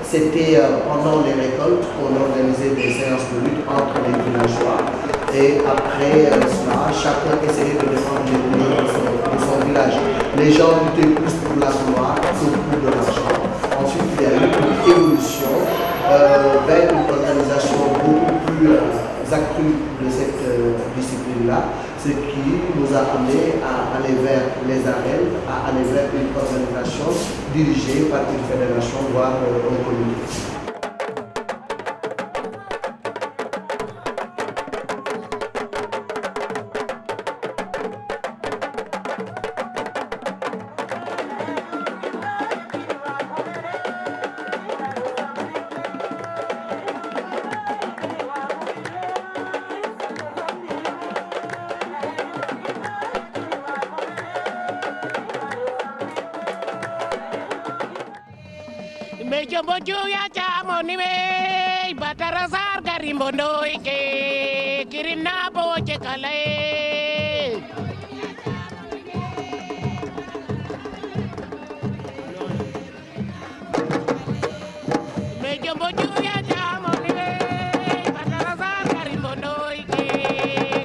c'était pendant les récoltes qu'on organisait des séances de lutte entre les villageois. Et après cela, chacun essayait de défendre les couleurs de son village. Les gens luttaient plus pour la gloire que pour de l'argent. Ensuite, il y a eu une évolution vers une organisation beaucoup plus accrue de cette discipline-là, ce qui nous a amené à aller vers les arènes, à aller vers une organisation dirigée par une fédération, voire un comité. Mejomboju ya chamoni me batarasar garimbondo ike kirina boche kale Mejomboju ya chamoni me batarasar garimbondo ike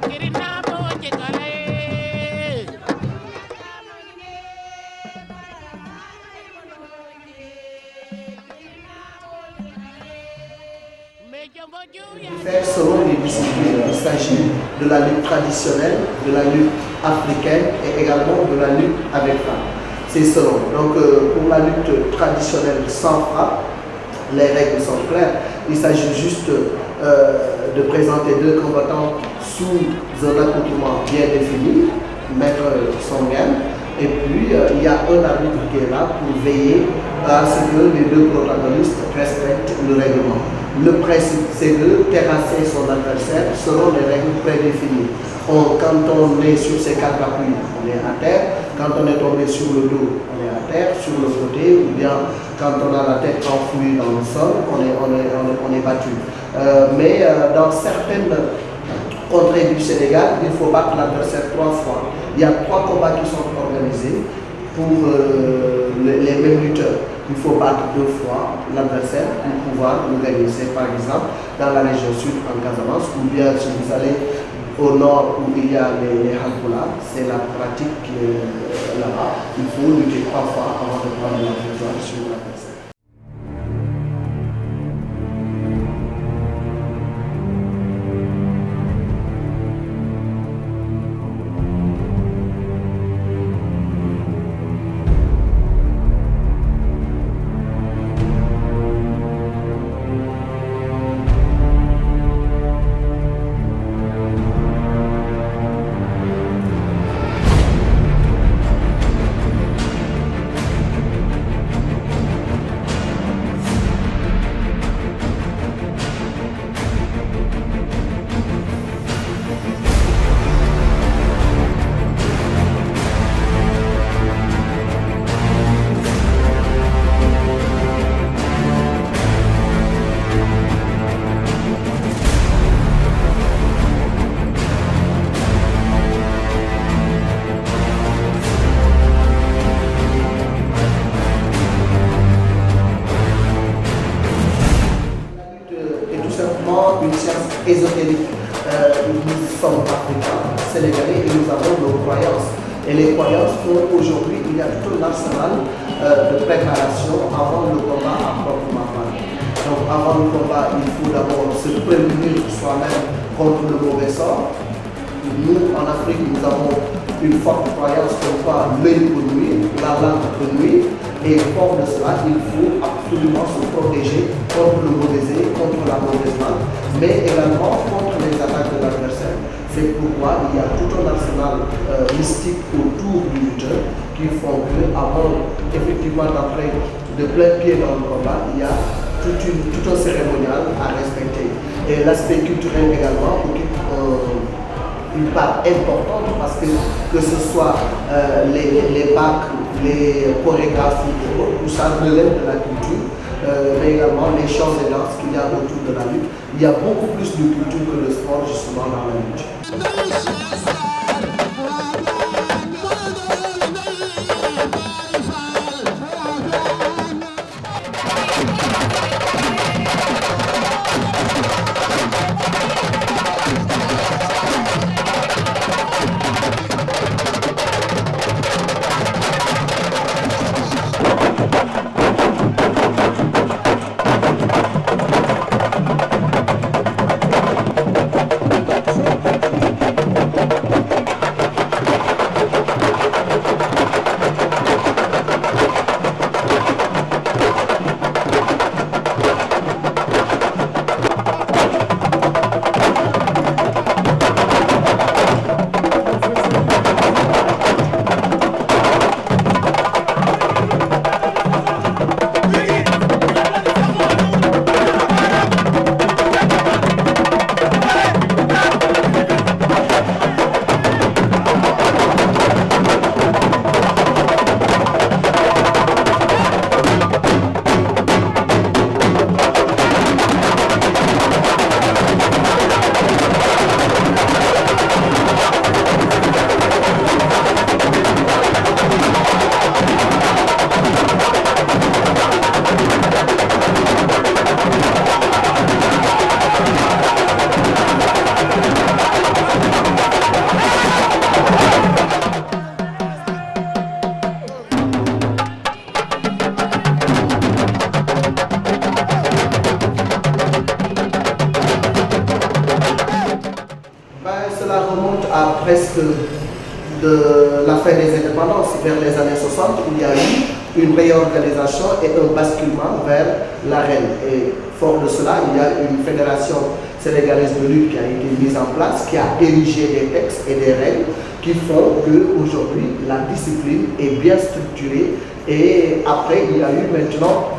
kirina boche kale Selon les disciplines, il s'agit de la lutte traditionnelle, de la lutte africaine et également de la lutte avec frappe. C'est selon. Donc pour la lutte traditionnelle sans frappe, les règles sont claires. Il s'agit juste de présenter deux combattants sous un accoutrement bien défini, mettre son gain. Et puis, il y a un arbitre qui est là pour veiller à ce que les deux protagonistes respectent le règlement. Le principe, c'est de terrasser son adversaire selon les règles prédéfinies. Quand on est sur ses quatre appuis, on est à terre. Quand on est tombé sur le dos, on est à terre, sur le côté, ou bien quand on a la tête enfouie dans le sol, on est battu. Mais dans certaines contrées du Sénégal, il faut battre l'adversaire 3 fois. Il y a 3 combats qui sont organisés pour les mêmes lutteurs. Il faut battre 2 fois l'adversaire pour pouvoir le gagner. C'est par exemple dans la région sud en Casamance, ou bien si vous allez au nord où il y a les Halkoula, c'est la pratique qui est là-bas. Il faut lutter 3 fois avant de prendre la victoire sur l'adversaire. Une science ésotérique. Nous sommes africains, sénégalais, et nous avons nos croyances. Et les croyances font qu'aujourd'hui, il y a tout un arsenal de préparation avant le combat à proprement parler. Donc avant le combat, il faut d'abord se prémunir soi-même contre le mauvais sort. Nous, en Afrique, nous avons une forte croyance comme quoi l'œil peut nuire, la langue peut nuire, et fort de cela, il faut absolument se protéger contre le mauvais œil, contre la mauvaise langue, mais également contre les attaques de l'adversaire. C'est pourquoi il y a tout un arsenal mystique autour du lutteur qui font que, avant effectivement d'entrer de plein pied dans le combat, il y a tout un cérémonial à respecter. Et l'aspect culturel également occupe une part importante parce que ce soit les bacs, les chorégraphies, tout ça relève de la culture, mais également les chants et danses qu'il y a autour de la lutte. Il y a beaucoup plus de culture que de sport justement dans la lutte. presque de la fin des indépendances, vers les années 60, il y a eu une réorganisation et un basculement vers l'arène. Et fort de cela, il y a une fédération sénégalaise de lutte qui a été mise en place, qui a érigé des textes et des règles qui font qu'aujourd'hui, la discipline est bien structurée. Et après, il y a eu maintenant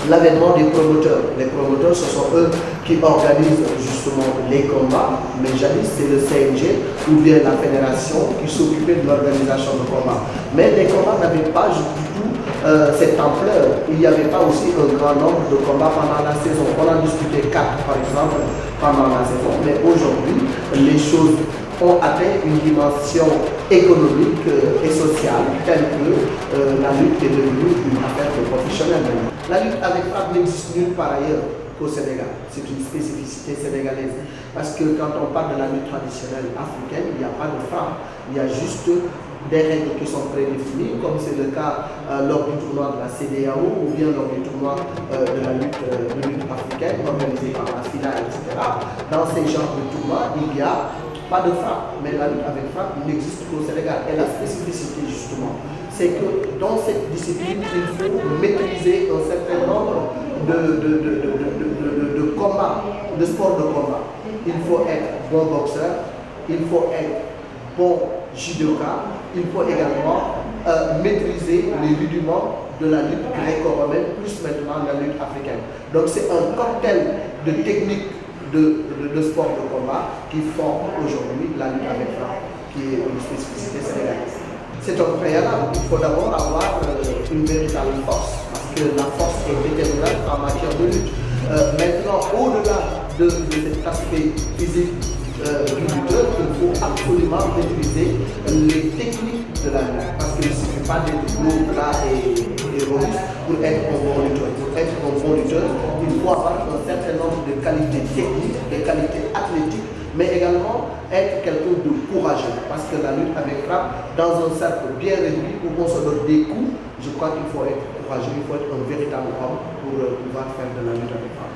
l'avènement des promoteurs. Les promoteurs, ce sont eux qui organisent justement les combats, mais jadis c'est le CNG ou bien la fédération qui s'occupait de l'organisation de combats. Mais les combats n'avaient pas du tout cette ampleur. Il n'y avait pas aussi un grand nombre de combats pendant la saison. On a discuté 4 par exemple pendant la saison, mais aujourd'hui les choses ont atteint une dimension économique et sociale telle que la lutte est devenue une affaire de professionnels. La lutte avec frappe n'existe nulle part ailleurs qu'au Sénégal. C'est une spécificité sénégalaise. Parce que quand on parle de la lutte traditionnelle africaine, il n'y a pas de frappe. Il y a juste des règles qui sont prédéfinies, comme c'est le cas lors du tournoi de la CEDEAO ou bien lors du tournoi de la lutte africaine organisé par la FINA, etc. Dans ces genres de tournois, il n'y a pas de frappe, mais la lutte avec frappe n'existe qu'au Sénégal. Et la spécificité justement, c'est que dans cette discipline, il faut maîtriser un certain nombre de combats, de sports de combat. Il faut être bon boxeur, il faut être bon judoka, il faut également maîtriser les rudiments de la lutte gréco-romaine, plus maintenant la lutte africaine. Donc c'est un cocktail de techniques de sport de combat qui forment aujourd'hui la lutte avec frappe, qui est une spécificité sénégalaise. C'est un préalable. Il faut d'abord avoir une véritable force, parce que la force est déterminante en matière de lutte. Maintenant, au-delà de cet aspect physique du lutteur, il faut absolument maîtriser les techniques de la lutte, parce qu'il ne suffit pas d'être lourd, plat et robuste pour être un bon lutteur. Pour être un bon lutteur, il faut avoir un certain nombre de qualités techniques, des qualités athlétiques, mais également être quelqu'un de courageux, parce que la lutte avec frappe, dans un cercle bien réduit où on se donne des coups, je crois qu'il faut être courageux, il faut être un véritable homme pour pouvoir faire de la lutte avec frappe.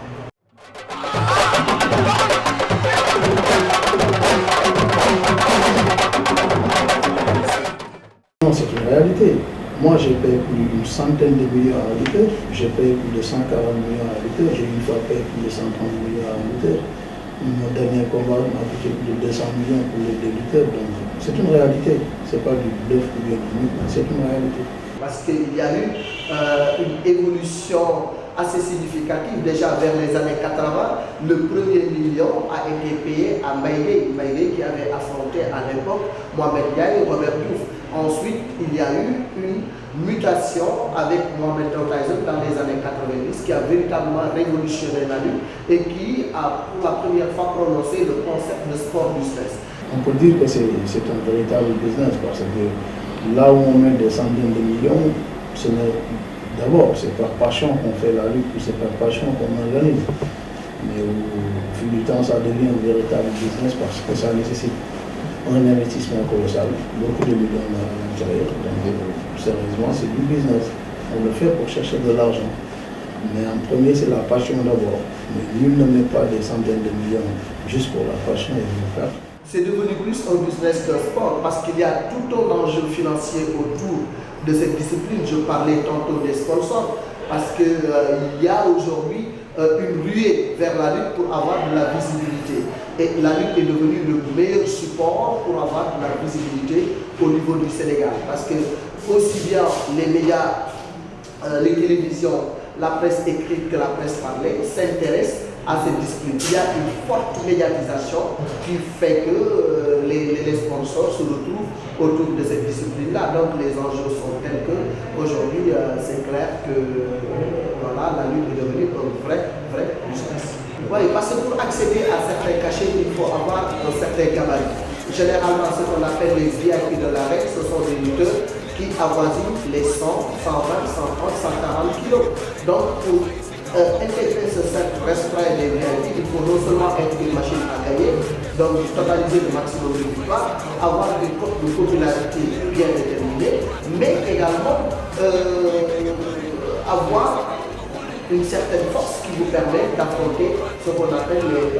Non, c'est une réalité. Moi, j'ai payé plus d'une centaine de millions à un lutteur, j'ai payé plus de 140 millions à un lutteur, j'ai une fois payé plus de 130 millions à un lutteur. Mon dernier combat m'a coûté plus de 200 millions pour les deux lutteurs, donc c'est une réalité. C'est pas du bluff ou bien du mythe, c'est une réalité. Parce qu'il y a eu une évolution assez significative. Déjà vers les années 80, le premier million a été payé à Maïlé qui avait affronté à l'époque Mohamed Ndiaye et Robert Diouf. Ensuite, il y a eu une mutation avec Mohamed Tyson dans les années 90 qui a véritablement révolutionné la lutte et qui a pour la première fois prononcé le concept de sport du stress. On peut dire que c'est un véritable business parce que là où on met des centaines de millions, d'abord c'est par passion qu'on fait la lutte, puis c'est par passion qu'on organise. Mais au fil du temps, ça devient un véritable business parce que ça nécessite un investissement colossal, beaucoup de millions à l'intérieur. Donc, sérieusement, c'est du business. On le fait pour chercher de l'argent. Mais en premier, c'est la passion d'abord. Mais nul ne met pas des centaines de millions juste pour la passion et le faire. C'est devenu plus un business qu'un sport parce qu'il y a tout un enjeu financier autour de cette discipline. Je parlais tantôt des sponsors parce qu'il y a aujourd'hui une ruée vers la lutte pour avoir de la visibilité. Et la lutte est devenue le meilleur support pour avoir de la visibilité au niveau du Sénégal. Parce que aussi bien les médias, les télévisions, la presse écrite que la presse parlée s'intéressent à cette discipline. Il y a une forte médiatisation qui fait que les sponsors se retrouvent autour de cette discipline-là. Donc les enjeux sont tels qu'aujourd'hui, c'est clair que voilà, la lutte est devenue un vrai business. Oui, parce que pour accéder à certains cachets, il faut avoir un certain gabarit. Généralement, ce qu'on appelle les VIP de l'arène, ce sont des lutteurs qui avoisinent les 100, 120, 130, 140 kilos. Donc, pour intégrer ce cercle restreint des VIP, il faut non seulement être une machine à gagner, donc totaliser le maximum de victoires, avoir une cote de popularité bien déterminée, mais également avoir une certaine force qui vous permet d'affronter ce qu'on appelle les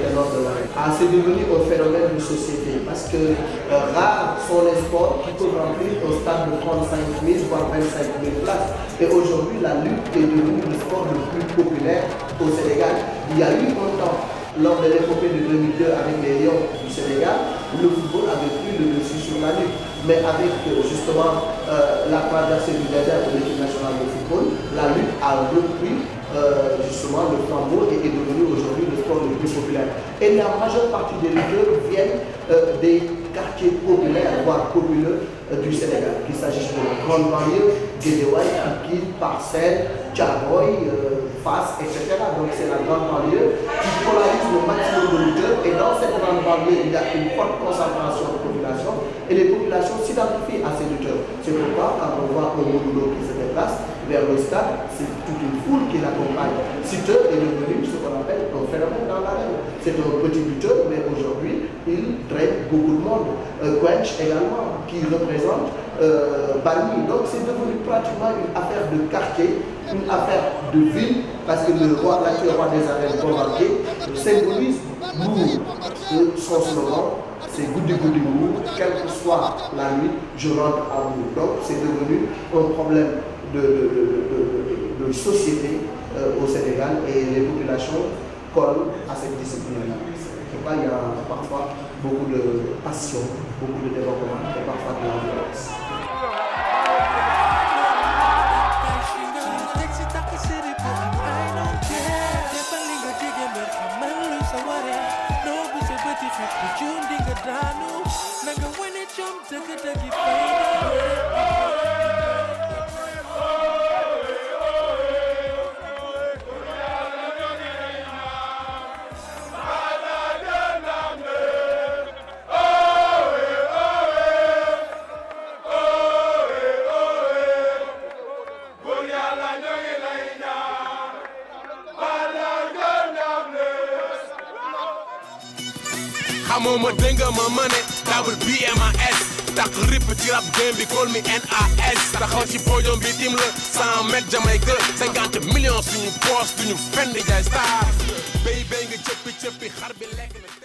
ténors de la lutte. C'est devenu un phénomène de société parce que rares sont les sports qui peuvent remplir au stade de 35 000 voire 25 000 places. Et aujourd'hui, la lutte est devenue le sport le plus populaire au Sénégal. Il y a eu un temps, lors de l'épopée de 2002 avec les Lions du Sénégal, le football avait pris le dessus sur la lutte. Mais avec justement la traversée du désert de l'équipe nationale de football, la lutte a repris justement le flambeau et est devenue aujourd'hui le sport le plus populaire. Et la majeure partie des lutteurs viennent des quartiers populaires, voire populeux du Sénégal, qu'il s'agisse de la grande banlieue, Guédiawaye, Pikine, Parcelles, Thiaroye, Fass, etc. Donc c'est la grande banlieue qui polarise le maximum de lutteurs. Et dans cette grande banlieue, il y a une forte concentration de population et les populations s'identifient à ces lutteurs. C'est pourquoi quand on voit un Modulo qui se déplace vers le stade, c'est toute une foule qui l'accompagne. Siteu est devenu ce qu'on appelle un phénomène dans l'arène. C'est un petit lutteur, mais aujourd'hui, il traite beaucoup de monde. Quench également, qui représente Bargny. Donc c'est devenu pratiquement une affaire de quartier, une affaire de ville, parce que le roi, l'actuel roi des arènes, Bombardier, symbolise Mbour. Son slogan, c'est Goudi Goudi Mbour, quelle que soit la nuit, je rentre à Mbour. Donc c'est devenu un problème de société au Sénégal et les populations collent à cette discipline-là. Il y a parfois beaucoup de passion, beaucoup de développement et parfois de la violence. xamoo ma dégg nga ma mëne double BMAS tax rip ci rap game bi call me NAS taxaw ci podium bi tim la 100 mètres Jamaïque 50 millions suñu poste duñu fenn jaay star béy béy nga cëppi cëppi xar bi lekk na